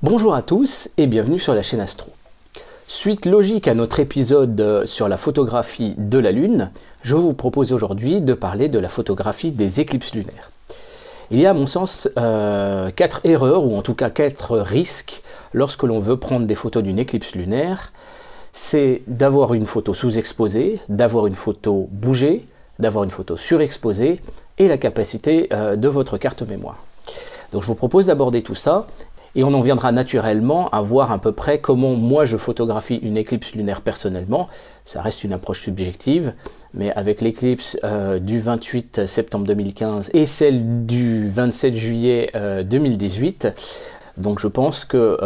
Bonjour à tous et bienvenue sur la chaîne Astro. Suite logique à notre épisode sur la photographie de la Lune, je vous propose aujourd'hui de parler de la photographie des éclipses lunaires. Il y a à mon sens 4 erreurs, ou en tout cas 4 risques, lorsque l'on veut prendre des photos d'une éclipse lunaire. C'est d'avoir une photo sous-exposée, d'avoir une photo bougée, d'avoir une photo surexposée, et la capacité de votre carte mémoire. Donc je vous propose d'aborder tout ça, et on en viendra naturellement à voir à peu près comment moi je photographie une éclipse lunaire personnellement. Ça reste une approche subjective, mais avec l'éclipse du 28 septembre 2015 et celle du 27 juillet 2018, donc je pense que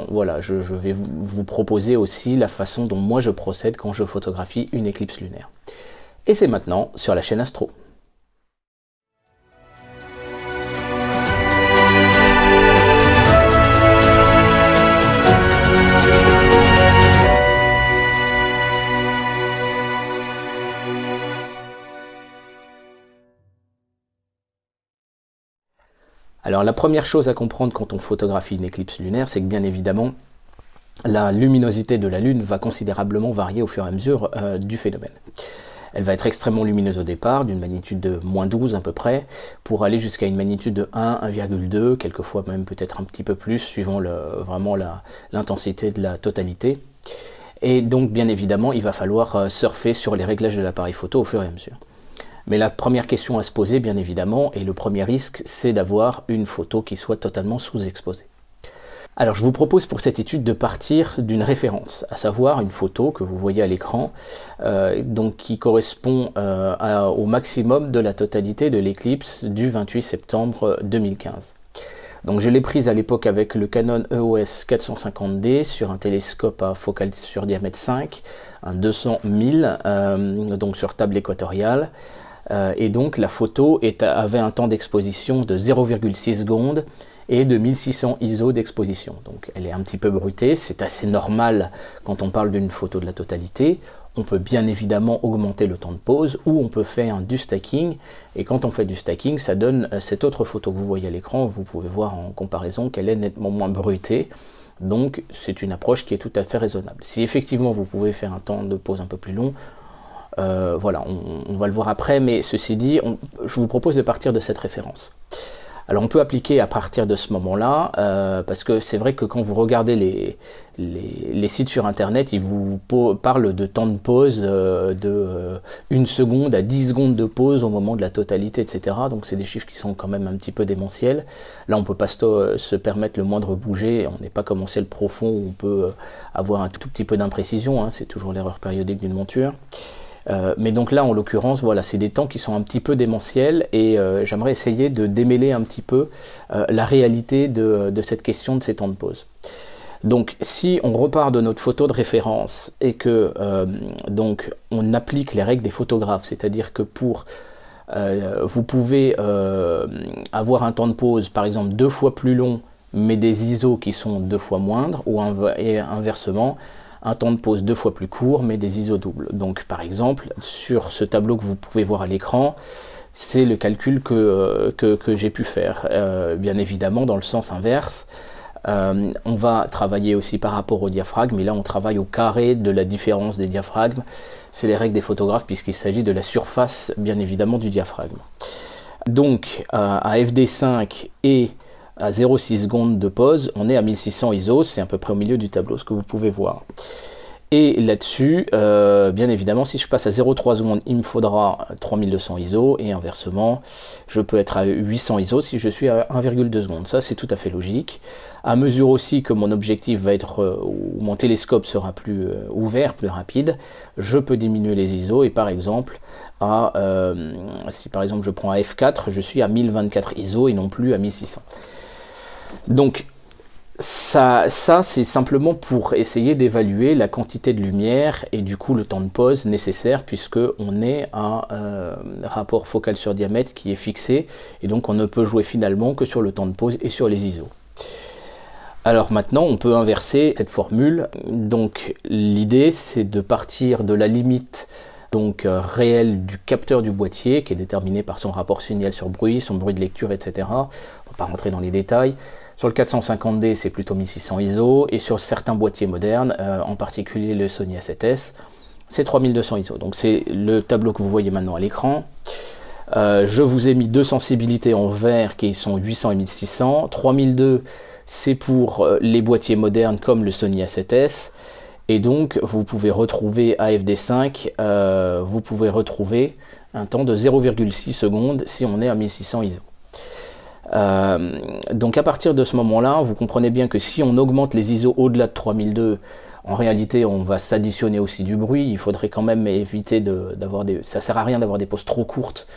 voilà, je vais vous proposer aussi la façon dont moi je procède quand je photographie une éclipse lunaire. Et c'est maintenant sur la chaîne Astro. Alors la première chose à comprendre quand on photographie une éclipse lunaire, c'est que bien évidemment, la luminosité de la Lune va considérablement varier au fur et à mesure du phénomène. Elle va être extrêmement lumineuse au départ, d'une magnitude de -12 à peu près, pour aller jusqu'à une magnitude de 1, 1,2, quelquefois même peut-être un petit peu plus, suivant vraiment l'intensité de la totalité. Et donc bien évidemment, il va falloir surfer sur les réglages de l'appareil photo au fur et à mesure. Mais la première question à se poser, bien évidemment, et le premier risque, c'est d'avoir une photo qui soit totalement sous-exposée. Alors je vous propose pour cette étude de partir d'une référence, à savoir une photo que vous voyez à l'écran, donc qui correspond au maximum de la totalité de l'éclipse du 28 septembre 2015. Donc je l'ai prise à l'époque avec le Canon EOS 450D sur un télescope à focale sur diamètre 5, un 200-1000, donc sur table équatoriale. Et donc la photo avait un temps d'exposition de 0,6 secondes et de 1600 ISO d'exposition. Donc elle est un petit peu bruitée, c'est assez normal quand on parle d'une photo de la totalité. On peut bien évidemment augmenter le temps de pose ou on peut faire du stacking. Et quand on fait du stacking, ça donne cette autre photo que vous voyez à l'écran. Vous pouvez voir en comparaison qu'elle est nettement moins bruitée. Donc c'est une approche qui est tout à fait raisonnable. Si effectivement vous pouvez faire un temps de pose un peu plus long, voilà, on va le voir après, mais ceci dit, je vous propose de partir de cette référence. Alors on peut appliquer à partir de ce moment-là, parce que c'est vrai que quand vous regardez les sites sur internet, ils vous parlent de temps de pause de 1 seconde à 10 secondes de pause au moment de la totalité, etc. Donc c'est des chiffres qui sont quand même un petit peu démentiels. Là on ne peut pas se permettre le moindre bouger, on n'est pas comme en ciel profond où on peut avoir un tout petit peu d'imprécision, hein, c'est toujours l'erreur périodique d'une monture. Mais donc là, en l'occurrence, voilà, c'est des temps qui sont un petit peu démentiels et j'aimerais essayer de démêler un petit peu la réalité de cette question de ces temps de pause. Donc, si on repart de notre photo de référence et que donc on applique les règles des photographes, c'est-à-dire que vous pouvez avoir un temps de pause, par exemple 2 fois plus long, mais des ISO qui sont 2 fois moindres, et inversement, un temps de pause 2 fois plus court, mais des ISO doubles. Donc par exemple, sur ce tableau que vous pouvez voir à l'écran, c'est le calcul que j'ai pu faire. Bien évidemment, dans le sens inverse, on va travailler aussi par rapport au diaphragme, et là on travaille au carré de la différence des diaphragmes. C'est les règles des photographes, puisqu'il s'agit de la surface, bien évidemment, du diaphragme. Donc à FD5 et à 0,6 secondes de pause, on est à 1600 ISO, c'est à peu près au milieu du tableau, ce que vous pouvez voir. Et là-dessus, bien évidemment, si je passe à 0,3 secondes, il me faudra 3200 ISO, et inversement, je peux être à 800 ISO si je suis à 1,2 secondes. Ça, c'est tout à fait logique. À mesure aussi que mon objectif va être, ou mon télescope sera plus ouvert, plus rapide, je peux diminuer les ISO, et par exemple, si par exemple je prends à F4, je suis à 1024 ISO et non plus à 1600. Donc ça c'est simplement pour essayer d'évaluer la quantité de lumière et du coup le temps de pause nécessaire, puisque on est à rapport focal sur diamètre qui est fixé et donc on ne peut jouer finalement que sur le temps de pause et sur les ISO. Alors maintenant on peut inverser cette formule. Donc l'idée c'est de partir de la limite donc réelle du capteur du boîtier qui est déterminé par son rapport signal sur bruit, son bruit de lecture, etc. On ne va pas rentrer dans les détails. Sur le 450D, c'est plutôt 1600 ISO, et sur certains boîtiers modernes, en particulier le Sony A7S, c'est 3200 ISO. Donc c'est le tableau que vous voyez maintenant à l'écran. Je vous ai mis deux sensibilités en vert qui sont 800 et 1600. 3002, c'est pour les boîtiers modernes comme le Sony A7S. Et donc vous pouvez retrouver AFD5, vous pouvez retrouver un temps de 0,6 secondes si on est à 1600 ISO. Donc à partir de ce moment-là, vous comprenez bien que si on augmente les ISO au-delà de 3002, en réalité on va s'additionner aussi du bruit. Il faudrait quand même éviter d'avoir des... Ça sert à rien d'avoir des pauses trop courtes,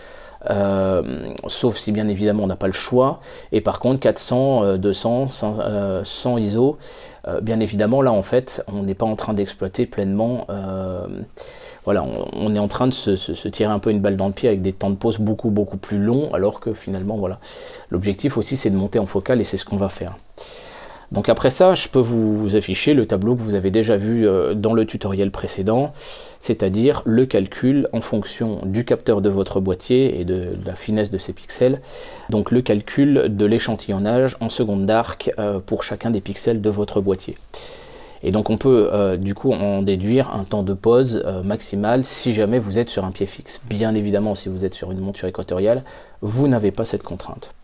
sauf si bien évidemment on n'a pas le choix. Et par contre 400, 200, 100 ISO, bien évidemment là en fait on n'est pas en train d'exploiter pleinement... Voilà, on est en train de se tirer un peu une balle dans le pied avec des temps de pause beaucoup plus longs, alors que finalement, voilà, l'objectif aussi c'est de monter en focale et c'est ce qu'on va faire. Donc après ça, je peux vous afficher le tableau que vous avez déjà vu dans le tutoriel précédent, c'est-à-dire le calcul en fonction du capteur de votre boîtier et de la finesse de ses pixels, donc le calcul de l'échantillonnage en secondes d'arc pour chacun des pixels de votre boîtier. Et donc on peut du coup en déduire un temps de pause maximal si jamais vous êtes sur un pied fixe. Bien évidemment, si vous êtes sur une monture équatoriale, vous n'avez pas cette contrainte.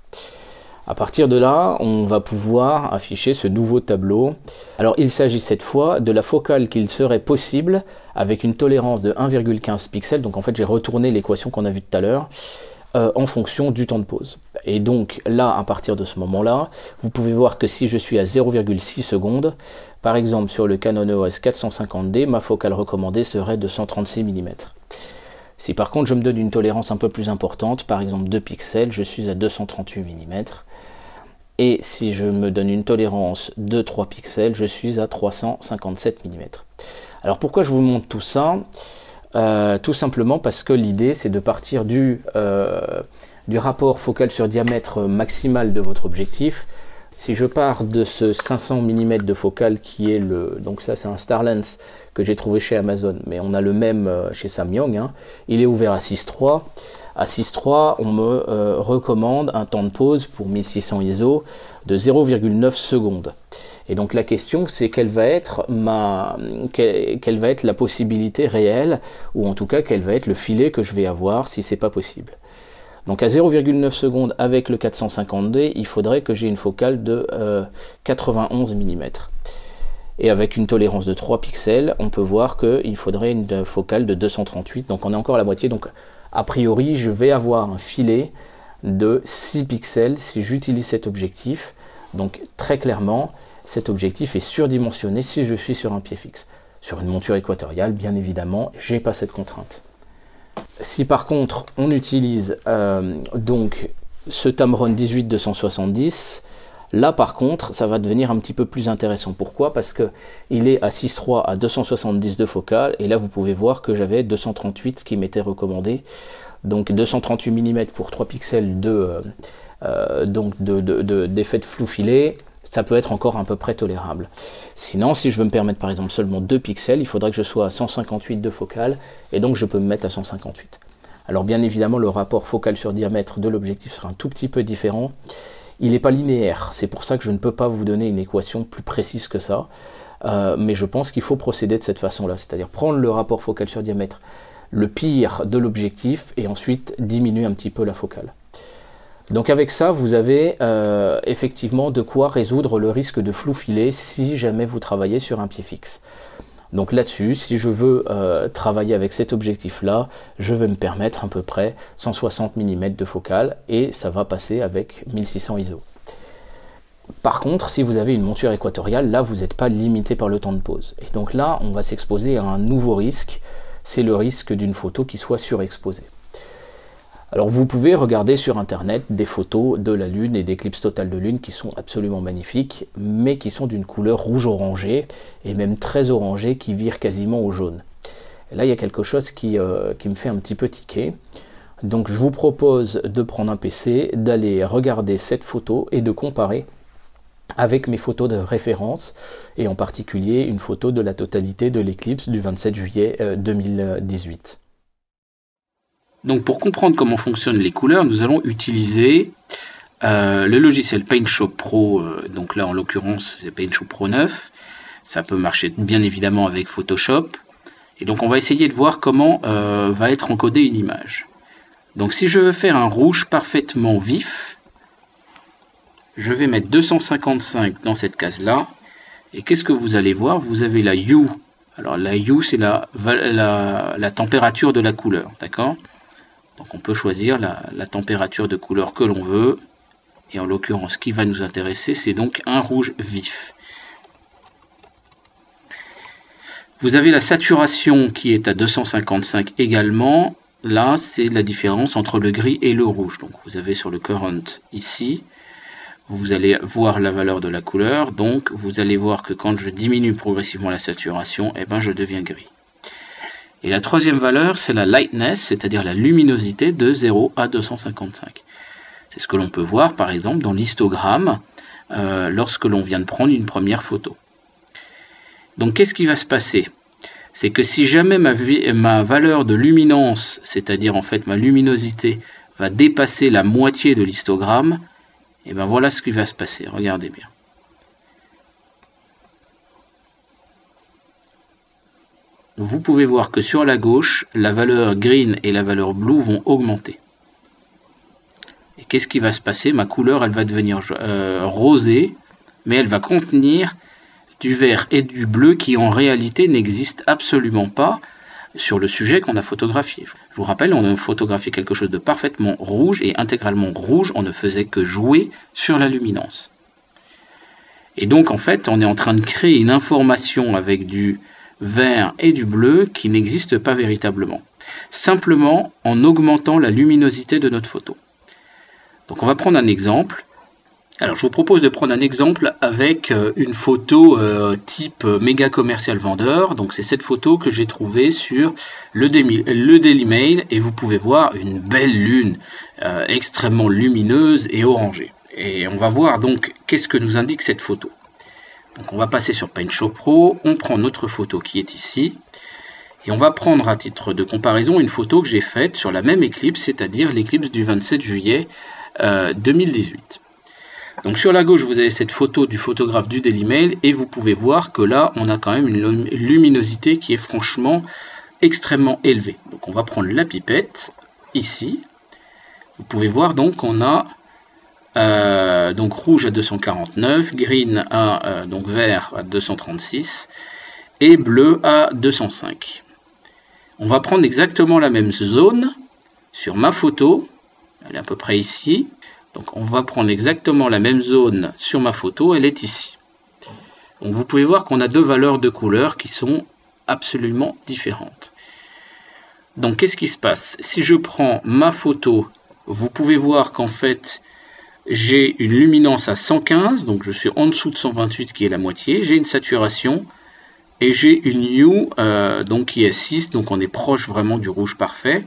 À partir de là, on va pouvoir afficher ce nouveau tableau. Alors il s'agit cette fois de la focale qu'il serait possible avec une tolérance de 1,15 pixels. Donc en fait j'ai retourné l'équation qu'on a vue tout à l'heure en fonction du temps de pause. Et donc là, à partir de ce moment-là, vous pouvez voir que si je suis à 0,6 secondes, par exemple sur le Canon EOS 450D, ma focale recommandée serait de 136 mm. Si par contre je me donne une tolérance un peu plus importante, par exemple 2 pixels, je suis à 238 mm. Et si je me donne une tolérance de 3 pixels, je suis à 357 mm. Alors pourquoi je vous montre tout ça ? Tout simplement parce que l'idée c'est de partir du rapport focal sur diamètre maximal de votre objectif. Si je pars de ce 500 mm de focale qui est le... Donc ça c'est un Starlens que j'ai trouvé chez Amazon, mais on a le même chez Samyang, hein. Il est ouvert à 6.3. À 6.3 on me recommande un temps de pause pour 1600 ISO de 0,9 secondes. Et donc la question c'est quelle va être la possibilité réelle, ou en tout cas quel va être le filet que je vais avoir si c'est pas possible. Donc à 0,9 secondes avec le 450D, il faudrait que j'ai une focale de 91 mm. Et avec une tolérance de 3 pixels, on peut voir qu'il faudrait une focale de 238, donc on est encore à la moitié. Donc a priori, je vais avoir un filet de 6 pixels si j'utilise cet objectif. Donc très clairement, cet objectif est surdimensionné si je suis sur un pied fixe. Sur une monture équatoriale, bien évidemment, j'ai pas cette contrainte. Si par contre on utilise donc ce Tamron 18-270, là par contre ça va devenir un petit peu plus intéressant. Pourquoi? Parce que il est à 6.3 à 270 de focale, et là vous pouvez voir que j'avais 238 qui m'était recommandé. Donc 238 mm pour 3 pixels d'effet de flou filet, ça peut être encore à peu près tolérable. Sinon, si je veux me permettre par exemple seulement 2 pixels, il faudrait que je sois à 158 de focale, et donc je peux me mettre à 158. Alors bien évidemment, le rapport focal sur diamètre de l'objectif sera un tout petit peu différent. Il n'est pas linéaire, c'est pour ça que je ne peux pas vous donner une équation plus précise que ça, mais je pense qu'il faut procéder de cette façon-là, c'est-à-dire prendre le rapport focal sur diamètre, le pire de l'objectif, et ensuite diminuer un petit peu la focale. Donc avec ça, vous avez effectivement de quoi résoudre le risque de flou filet si jamais vous travaillez sur un pied fixe. Donc là-dessus, si je veux travailler avec cet objectif-là, je vais me permettre à peu près 160 mm de focale, et ça va passer avec 1600 ISO. Par contre, si vous avez une monture équatoriale, là vous n'êtes pas limité par le temps de pause. Et donc là, on va s'exposer à un nouveau risque, c'est le risque d'une photo qui soit surexposée. Alors vous pouvez regarder sur internet des photos de la Lune et d'éclipses totales de Lune qui sont absolument magnifiques, mais qui sont d'une couleur rouge orangé, et même très orangé, qui vire quasiment au jaune. Et là il y a quelque chose qui me fait un petit peu tiquer. Donc je vous propose de prendre un PC, d'aller regarder cette photo et de comparer avec mes photos de référence, et en particulier une photo de la totalité de l'éclipse du 27 juillet 2018. Donc pour comprendre comment fonctionnent les couleurs, nous allons utiliser le logiciel PaintShop Pro, donc là en l'occurrence c'est PaintShop Pro 9, ça peut marcher bien évidemment avec Photoshop. Et donc on va essayer de voir comment va être encodée une image. Donc si je veux faire un rouge parfaitement vif, je vais mettre 255 dans cette case-là. Et qu'est-ce que vous allez voir? Vous avez la hue. Alors la hue, c'est la température de la couleur, d'accord? Donc on peut choisir la température de couleur que l'on veut. Et en l'occurrence, ce qui va nous intéresser, c'est donc un rouge vif. Vous avez la saturation qui est à 255 également. Là, c'est la différence entre le gris et le rouge. Donc vous avez sur le current ici, vous allez voir la valeur de la couleur. Donc vous allez voir que quand je diminue progressivement la saturation, eh ben, je deviens gris. Et la troisième valeur, c'est la lightness, c'est-à-dire la luminosité de 0 à 255. C'est ce que l'on peut voir par exemple dans l'histogramme lorsque l'on vient de prendre une première photo. Donc qu'est-ce qui va se passer? C'est que si jamais ma valeur de luminance, c'est-à-dire en fait ma luminosité, va dépasser la moitié de l'histogramme, et bien voilà ce qui va se passer. Regardez bien. Vous pouvez voir que sur la gauche, la valeur green et la valeur blue vont augmenter. Et qu'est-ce qui va se passer? Ma couleur, elle va devenir rosée, mais elle va contenir du vert et du bleu qui en réalité n'existent absolument pas sur le sujet qu'on a photographié. Je vous rappelle, on a photographié quelque chose de parfaitement rouge et intégralement rouge, on ne faisait que jouer sur la luminance. Et donc en fait, on est en train de créer une information avec du vert et du bleu qui n'existe pas véritablement, simplement en augmentant la luminosité de notre photo. Donc on va prendre un exemple. Alors je vous propose de prendre un exemple avec une photo type méga commercial vendeur. Donc c'est cette photo que j'ai trouvée sur le Daily Mail et vous pouvez voir une belle lune extrêmement lumineuse et orangée. Et on va voir donc qu'est-ce que nous indique cette photo. Donc on va passer sur PaintShop Pro, on prend notre photo qui est ici et on va prendre à titre de comparaison une photo que j'ai faite sur la même éclipse, c'est-à-dire l'éclipse du 27 juillet 2018. Donc sur la gauche, vous avez cette photo du photographe du Daily Mail et vous pouvez voir que là, on a quand même une luminosité qui est franchement extrêmement élevée. Donc on va prendre la pipette ici. Vous pouvez voir donc qu'on a donc rouge à 249, green à donc vert à 236 et bleu à 205. On va prendre exactement la même zone sur ma photo. Elle est à peu près ici. Donc on va prendre exactement la même zone sur ma photo, elle est ici. Donc vous pouvez voir qu'on a deux valeurs de couleur qui sont absolument différentes. Donc qu'est-ce qui se passe? Si je prends ma photo, vous pouvez voir qu'en fait j'ai une luminance à 115, donc je suis en dessous de 128 qui est la moitié, j'ai une saturation et j'ai une hue donc qui est 6, donc on est proche vraiment du rouge parfait.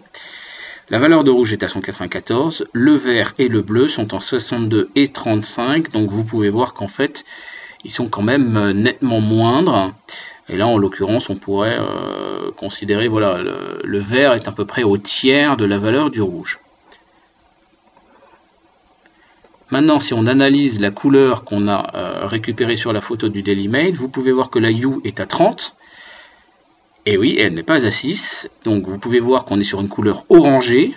La valeur de rouge est à 194, le vert et le bleu sont en 62 et 35, donc vous pouvez voir qu'en fait, ils sont quand même nettement moindres. Et là, en l'occurrence, on pourrait considérer, voilà, le vert est à peu près au tiers de la valeur du rouge. Maintenant, si on analyse la couleur qu'on a récupérée sur la photo du Daily Mail, vous pouvez voir que la hue est à 30. Et oui, elle n'est pas à 6, donc vous pouvez voir qu'on est sur une couleur orangée.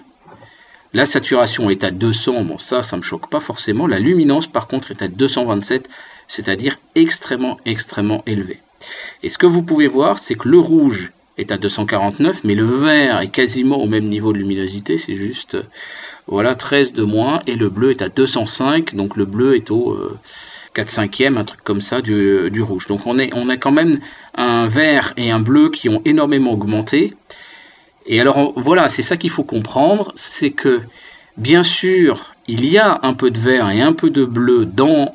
La saturation est à 200, bon ça ne me choque pas forcément. La luminance par contre est à 227, c'est-à-dire extrêmement élevé. Et ce que vous pouvez voir, c'est que le rouge est à 249, mais le vert est quasiment au même niveau de luminosité, c'est juste voilà 13 de moins, et le bleu est à 205, donc le bleu est au 4/5e, un truc comme ça, du rouge. Donc on a quand même un vert et un bleu qui ont énormément augmenté. Et alors voilà, c'est ça qu'il faut comprendre, c'est que bien sûr, il y a un peu de vert et un peu de bleu dans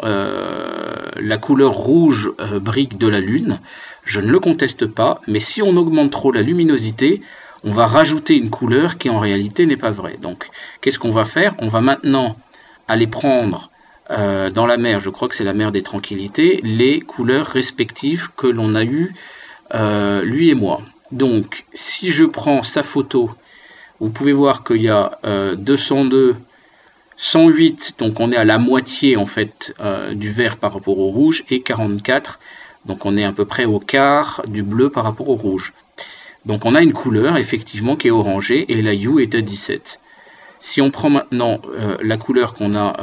la couleur rouge brique de la Lune. Je ne le conteste pas, mais si on augmente trop la luminosité, on va rajouter une couleur qui en réalité n'est pas vraie. Donc qu'est-ce qu'on va faire? On va maintenant aller prendre dans la mer, je crois que c'est la mer des Tranquillités, les couleurs respectives que l'on a eues, lui et moi. Donc, si je prends sa photo, vous pouvez voir qu'il y a 202 108, donc on est à la moitié en fait du vert par rapport au rouge, et 44, donc on est à peu près au quart du bleu par rapport au rouge. Donc on a une couleur effectivement qui est orangée et la hue est à 17. Si on prend maintenant la couleur qu'on a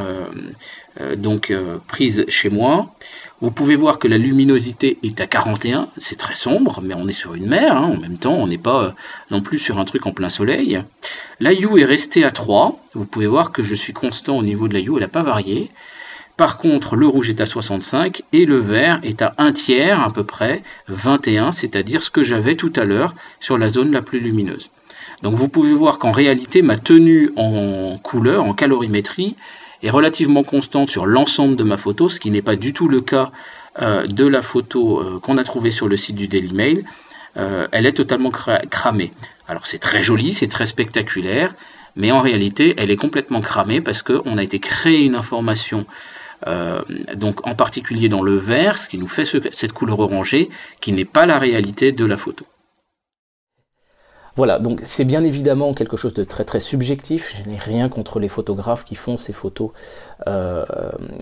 prise chez moi, vous pouvez voir que la luminosité est à 41, c'est très sombre, mais on est sur une mer, hein, en même temps, on n'est pas non plus sur un truc en plein soleil. La hue est restée à 3, vous pouvez voir que je suis constant au niveau de la hue, elle n'a pas varié. Par contre, le rouge est à 65 et le vert est à un tiers à peu près, 21, c'est-à-dire ce que j'avais tout à l'heure sur la zone la plus lumineuse. Donc vous pouvez voir qu'en réalité, ma tenue en couleur, en calorimétrie, est relativement constante sur l'ensemble de ma photo, ce qui n'est pas du tout le cas de la photo qu'on a trouvée sur le site du Daily Mail. Elle est totalement cramée. Alors c'est très joli, c'est très spectaculaire, mais en réalité, elle est complètement cramée parce qu'on a été créer une information, donc en particulier dans le vert, ce qui nous fait cette couleur orangée, qui n'est pas la réalité de la photo. Voilà, donc c'est bien évidemment quelque chose de très très subjectif. Je n'ai rien contre les photographes qui font ces photos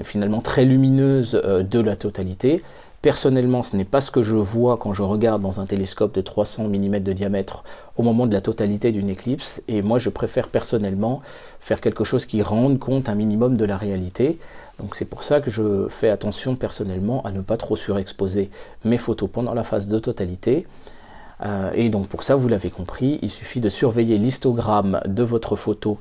finalement très lumineuses de la totalité. Personnellement, ce n'est pas ce que je vois quand je regarde dans un télescope de 300 mm de diamètre au moment de la totalité d'une éclipse. Et moi, je préfère personnellement faire quelque chose qui rende compte un minimum de la réalité. Donc c'est pour ça que je fais attention personnellement à ne pas trop surexposer mes photos pendant la phase de totalité. Et donc pour ça, vous l'avez compris, il suffit de surveiller l'histogramme de votre photo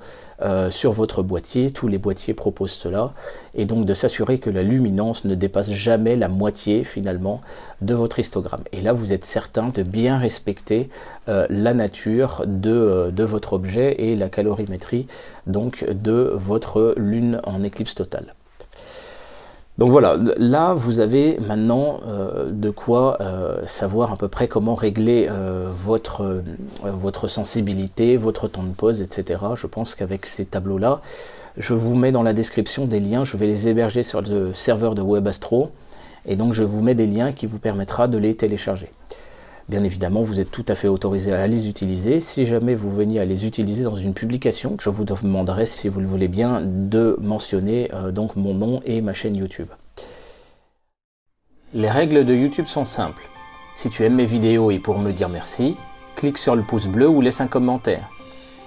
sur votre boîtier. Tous les boîtiers proposent cela. Et donc de s'assurer que la luminance ne dépasse jamais la moitié finalement de votre histogramme. Et là, vous êtes certain de bien respecter la nature de votre objet et la calorimétrie donc de votre lune en éclipse totale. Donc voilà, là vous avez maintenant de quoi savoir à peu près comment régler votre sensibilité, votre temps de pause, etc. Je pense qu'avec ces tableaux-là, je vous mets dans la description des liens, je vais les héberger sur le serveur de WebAstro, et donc je vous mets des liens qui vous permettra de les télécharger. Bien évidemment, vous êtes tout à fait autorisé à les utiliser. Si jamais vous veniez à les utiliser dans une publication, je vous demanderai, si vous le voulez bien, de mentionner donc mon nom et ma chaîne YouTube. Les règles de YouTube sont simples. Si tu aimes mes vidéos et pour me dire merci, clique sur le pouce bleu ou laisse un commentaire.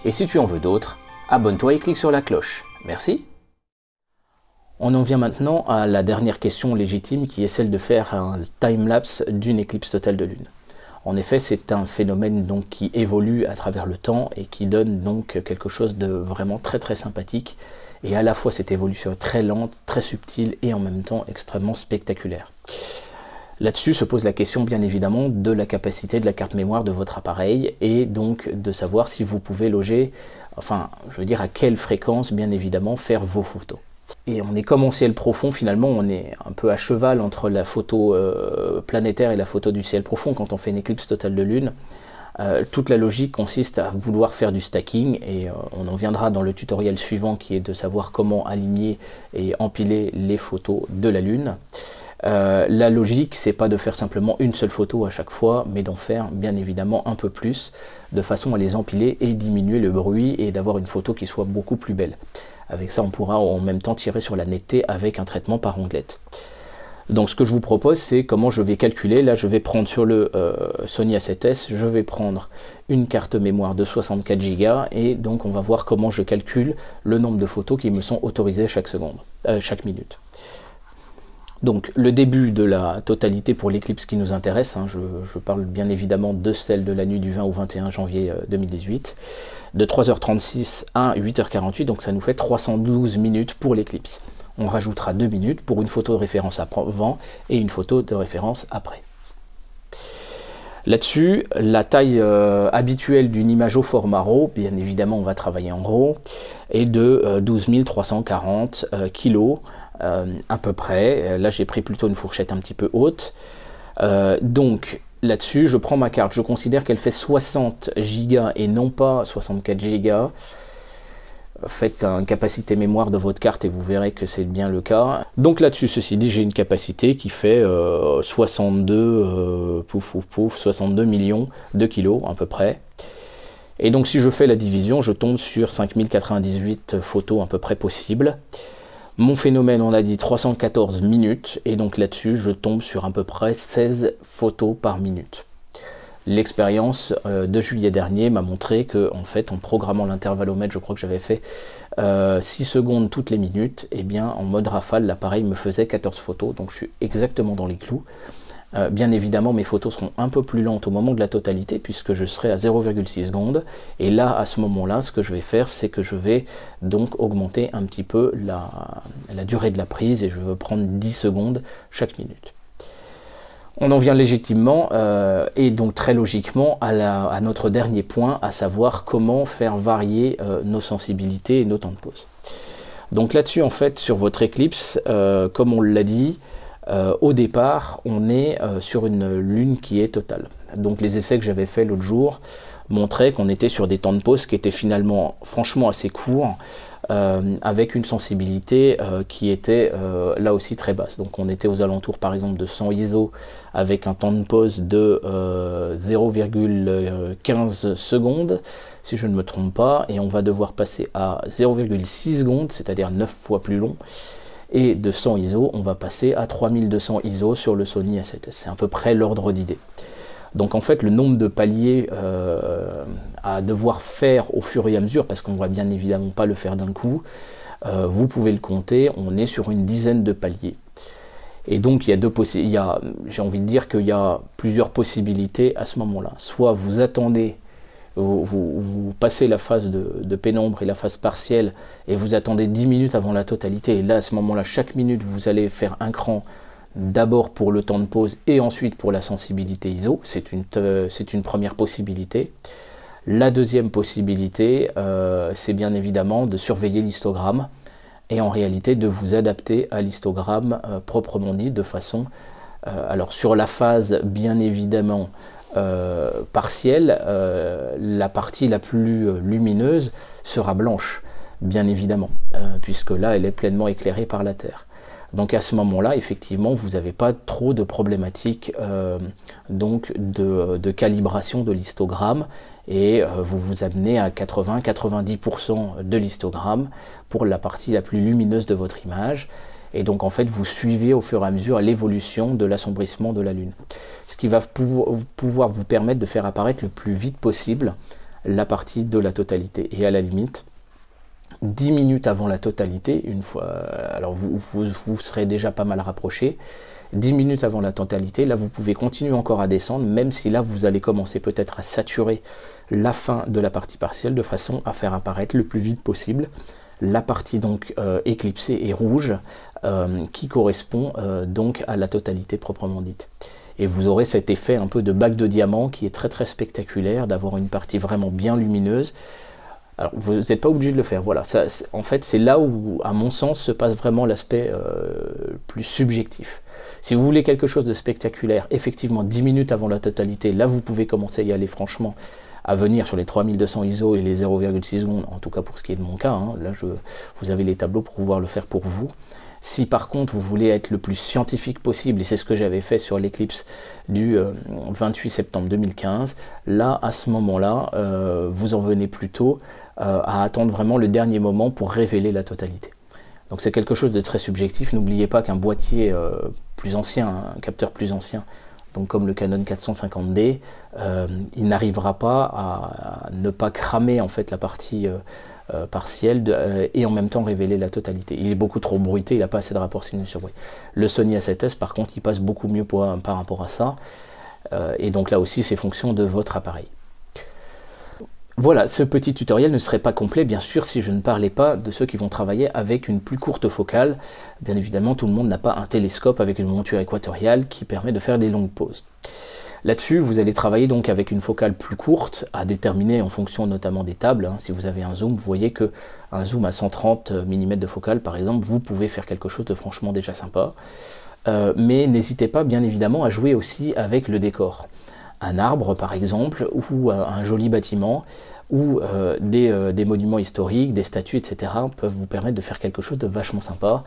Et si tu en veux d'autres, abonne-toi et clique sur la cloche. Merci. On en vient maintenant à la dernière question légitime qui est celle de faire un time-lapse d'une éclipse totale de lune. En effet, c'est un phénomène donc qui évolue à travers le temps et qui donne donc quelque chose de vraiment très très sympathique. Et à la fois cette évolution est très lente, très subtile et en même temps extrêmement spectaculaire. Là-dessus se pose la question bien évidemment de la capacité de la carte mémoire de votre appareil et donc de savoir si vous pouvez loger, enfin je veux dire à quelle fréquence bien évidemment faire vos photos. Et on est comme en ciel profond, finalement on est un peu à cheval entre la photo planétaire et la photo du ciel profond quand on fait une éclipse totale de lune. Toute la logique consiste à vouloir faire du stacking et on en viendra dans le tutoriel suivant qui est de savoir comment aligner et empiler les photos de la lune. La logique, c'est pas de faire simplement une seule photo à chaque fois, mais d'en faire bien évidemment un peu plus, de façon à les empiler et diminuer le bruit et d'avoir une photo qui soit beaucoup plus belle. Avec ça, on pourra en même temps tirer sur la netteté avec un traitement par onglette. Donc ce que je vous propose, c'est comment je vais calculer. Là, je vais prendre sur le Sony A7S, je vais prendre une carte mémoire de 64 Go et donc on va voir comment je calcule le nombre de photos qui me sont autorisées chaque seconde, chaque minute. Donc le début de la totalité pour l'éclipse qui nous intéresse, hein, je parle bien évidemment de celle de la nuit du 20 au 21 janvier 2018, de 3h36 à 8h48, donc ça nous fait 312 minutes pour l'éclipse. On rajoutera 2 minutes pour une photo de référence avant et une photo de référence après. Là-dessus, la taille habituelle d'une image au format RAW, bien évidemment on va travailler en RAW, est de 12 340 kg à peu près. Là j'ai pris plutôt une fourchette un petit peu haute. Donc là-dessus je prends ma carte, je considère qu'elle fait 60 Go et non pas 64 Go. Faites une capacité mémoire de votre carte et vous verrez que c'est bien le cas. Donc là-dessus, ceci dit, j'ai une capacité qui fait 62 millions de kilos à peu près. Et donc si je fais la division, je tombe sur 5098 photos à peu près possibles. Mon phénomène, on a dit 314 minutes, et donc là-dessus, je tombe sur à peu près 16 photos par minute. L'expérience de juillet dernier m'a montré que, en fait, en programmant l'intervallomètre, je crois que j'avais fait 6 secondes toutes les minutes, et bien en mode rafale, l'appareil me faisait 14 photos, donc je suis exactement dans les clous. Bien évidemment, mes photos seront un peu plus lentes au moment de la totalité, puisque je serai à 0,6 secondes. Et là, à ce moment-là, ce que je vais faire, c'est que je vais donc augmenter un petit peu la durée de la prise, et je veux prendre 10 secondes chaque minute. On en vient légitimement, et donc très logiquement, à notre dernier point, à savoir comment faire varier nos sensibilités et nos temps de pause. Donc là-dessus, en fait, sur votre Eclipse, comme on l'a dit, au départ, on est sur une lune qui est totale. Donc les essais que j'avais fait l'autre jour montraient qu'on était sur des temps de pause qui étaient finalement franchement assez courts, avec une sensibilité qui était là aussi très basse. Donc on était aux alentours par exemple de 100 ISO avec un temps de pause de 0,15 secondes, si je ne me trompe pas, et on va devoir passer à 0,6 secondes, c'est-à-dire 9 fois plus long. Et de 100 ISO, on va passer à 3200 ISO sur le Sony A7S. C'est à peu près l'ordre d'idée. Donc en fait, le nombre de paliers à devoir faire au fur et à mesure, parce qu'on ne va bien évidemment pas le faire d'un coup, vous pouvez le compter, on est sur une dizaine de paliers. Et donc il y a j'ai envie de dire qu'il y a plusieurs possibilités à ce moment-là. Soit vous attendez, vous passez la phase de pénombre et la phase partielle et vous attendez 10 minutes avant la totalité, et là à ce moment-là, chaque minute vous allez faire un cran, d'abord pour le temps de pause et ensuite pour la sensibilité ISO. C'est une première possibilité. La deuxième possibilité, c'est bien évidemment de surveiller l'histogramme et en réalité de vous adapter à l'histogramme proprement dit, de façon... alors sur la phase bien évidemment partielle, la partie la plus lumineuse sera blanche, bien évidemment, puisque là elle est pleinement éclairée par la Terre. Donc à ce moment-là, effectivement, vous n'avez pas trop de problématiques donc de calibration de l'histogramme, et vous vous amenez à 80-90% de l'histogramme pour la partie la plus lumineuse de votre image. Et donc en fait, vous suivez au fur et à mesure l'évolution de l'assombrissement de la Lune. Ce qui va pouvoir vous permettre de faire apparaître le plus vite possible la partie de la totalité. Et à la limite, 10 minutes avant la totalité, une fois, alors vous serez déjà pas mal rapproché, 10 minutes avant la totalité, là vous pouvez continuer encore à descendre, même si là vous allez commencer peut-être à saturer la fin de la partie partielle de façon à faire apparaître le plus vite possible la partie donc éclipsée et rouge qui correspond donc à la totalité proprement dite. Et vous aurez cet effet un peu de bague de diamant qui est très très spectaculaire, d'avoir une partie vraiment bien lumineuse. Alors vous n'êtes pas obligé de le faire, voilà. Ça, en fait c'est là où à mon sens se passe vraiment l'aspect plus subjectif. Si vous voulez quelque chose de spectaculaire, effectivement 10 minutes avant la totalité, là vous pouvez commencer à y aller franchement, à venir sur les 3200 ISO et les 0,6 secondes, en tout cas pour ce qui est de mon cas, hein. Là vous avez les tableaux pour pouvoir le faire pour vous. Si par contre vous voulez être le plus scientifique possible, et c'est ce que j'avais fait sur l'éclipse du 28 septembre 2015, là à ce moment-là, vous en venez plutôt à attendre vraiment le dernier moment pour révéler la totalité. Donc c'est quelque chose de très subjectif. N'oubliez pas qu'un boîtier plus ancien, un capteur plus ancien, donc comme le Canon 450D, il n'arrivera pas à ne pas cramer en fait la partie partielle et en même temps révéler la totalité. Il est beaucoup trop bruité, il n'a pas assez de rapport sinus sur bruit. Le Sony A7S par contre, il passe beaucoup mieux par rapport à ça, et donc là aussi c'est fonction de votre appareil. Voilà, ce petit tutoriel ne serait pas complet, bien sûr, si je ne parlais pas de ceux qui vont travailler avec une plus courte focale. Bien évidemment, tout le monde n'a pas un télescope avec une monture équatoriale qui permet de faire des longues pauses. Là-dessus, vous allez travailler donc avec une focale plus courte, à déterminer en fonction notamment des tables. Si vous avez un zoom, vous voyez que un zoom à 130 mm de focale, par exemple, vous pouvez faire quelque chose de franchement déjà sympa. Mais n'hésitez pas, bien évidemment, à jouer aussi avec le décor. Un arbre par exemple, ou un joli bâtiment, ou des monuments historiques, des statues, etc. peuvent vous permettre de faire quelque chose de vachement sympa.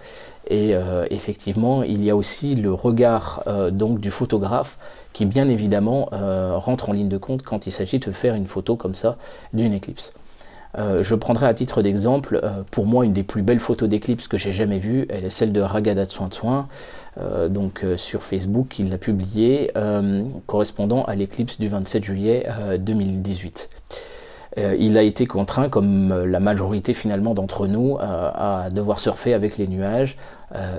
Et effectivement, il y a aussi le regard donc du photographe qui bien évidemment rentre en ligne de compte quand il s'agit de faire une photo comme ça d'une éclipse. Je prendrai à titre d'exemple, pour moi, une des plus belles photos d'éclipse que j'ai jamais vues, elle est celle de Ragada Tsoin sur Facebook, il l'a publiée, correspondant à l'éclipse du 27 juillet 2018. Il a été contraint, comme la majorité finalement d'entre nous, à devoir surfer avec les nuages,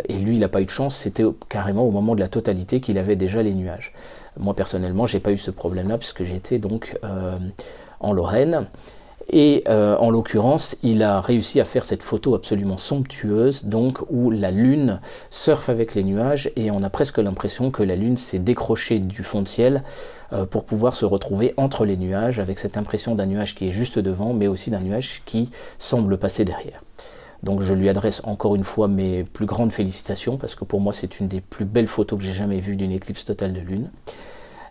et lui il n'a pas eu de chance, c'était carrément au moment de la totalité qu'il avait déjà les nuages. Moi personnellement, j'ai pas eu ce problème-là, puisque j'étais donc en Lorraine. Et en l'occurrence, il a réussi à faire cette photo absolument somptueuse, donc où la lune surfe avec les nuages, et on a presque l'impression que la lune s'est décrochée du fond de ciel pour pouvoir se retrouver entre les nuages, avec cette impression d'un nuage qui est juste devant, mais aussi d'un nuage qui semble passer derrière. Donc je lui adresse encore une fois mes plus grandes félicitations, parce que pour moi c'est une des plus belles photos que j'ai jamais vues d'une éclipse totale de lune.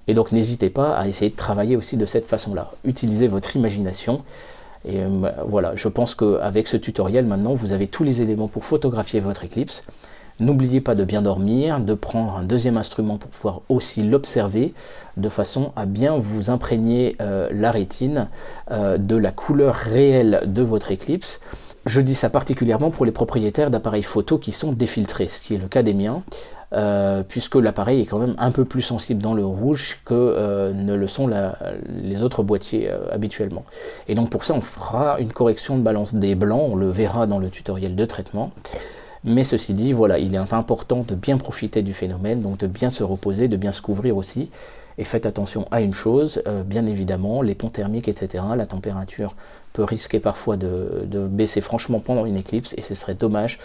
Et donc n'hésitez pas à essayer de travailler aussi de cette façon-là. Utilisez votre imagination. Et voilà, je pense qu'avec ce tutoriel maintenant, vous avez tous les éléments pour photographier votre éclipse. N'oubliez pas de bien dormir, de prendre un deuxième instrument pour pouvoir aussi l'observer, de façon à bien vous imprégner la rétine de la couleur réelle de votre éclipse. Je dis ça particulièrement pour les propriétaires d'appareils photo qui sont défiltrés, ce qui est le cas des miens. Puisque l'appareil est quand même un peu plus sensible dans le rouge que ne le sont les autres boîtiers habituellement. Et donc pour ça on fera une correction de balance des blancs, on le verra dans le tutoriel de traitement. Mais ceci dit, voilà, il est important de bien profiter du phénomène, donc de bien se reposer, de bien se couvrir aussi. Et faites attention à une chose, bien évidemment, les ponts thermiques, etc., la température peut risquer parfois de baisser franchement pendant une éclipse, et ce serait dommage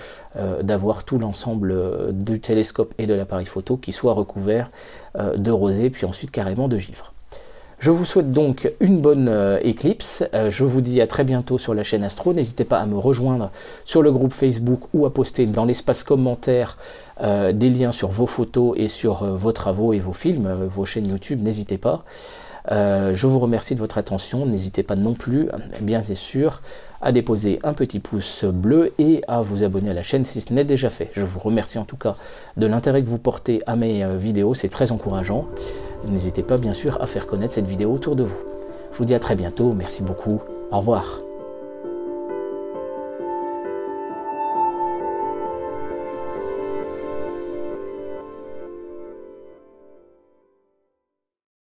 d'avoir tout l'ensemble du télescope et de l'appareil photo qui soit recouvert de rosée, puis ensuite carrément de givre. Je vous souhaite donc une bonne éclipse, je vous dis à très bientôt sur la chaîne Astro, n'hésitez pas à me rejoindre sur le groupe Facebook ou à poster dans l'espace commentaire des liens sur vos photos et sur vos travaux et vos films, vos chaînes YouTube, n'hésitez pas. Je vous remercie de votre attention, n'hésitez pas non plus, bien sûr, à déposer un petit pouce bleu et à vous abonner à la chaîne si ce n'est déjà fait. Je vous remercie en tout cas de l'intérêt que vous portez à mes vidéos, c'est très encourageant. N'hésitez pas bien sûr à faire connaître cette vidéo autour de vous. Je vous dis à très bientôt, merci beaucoup, au revoir.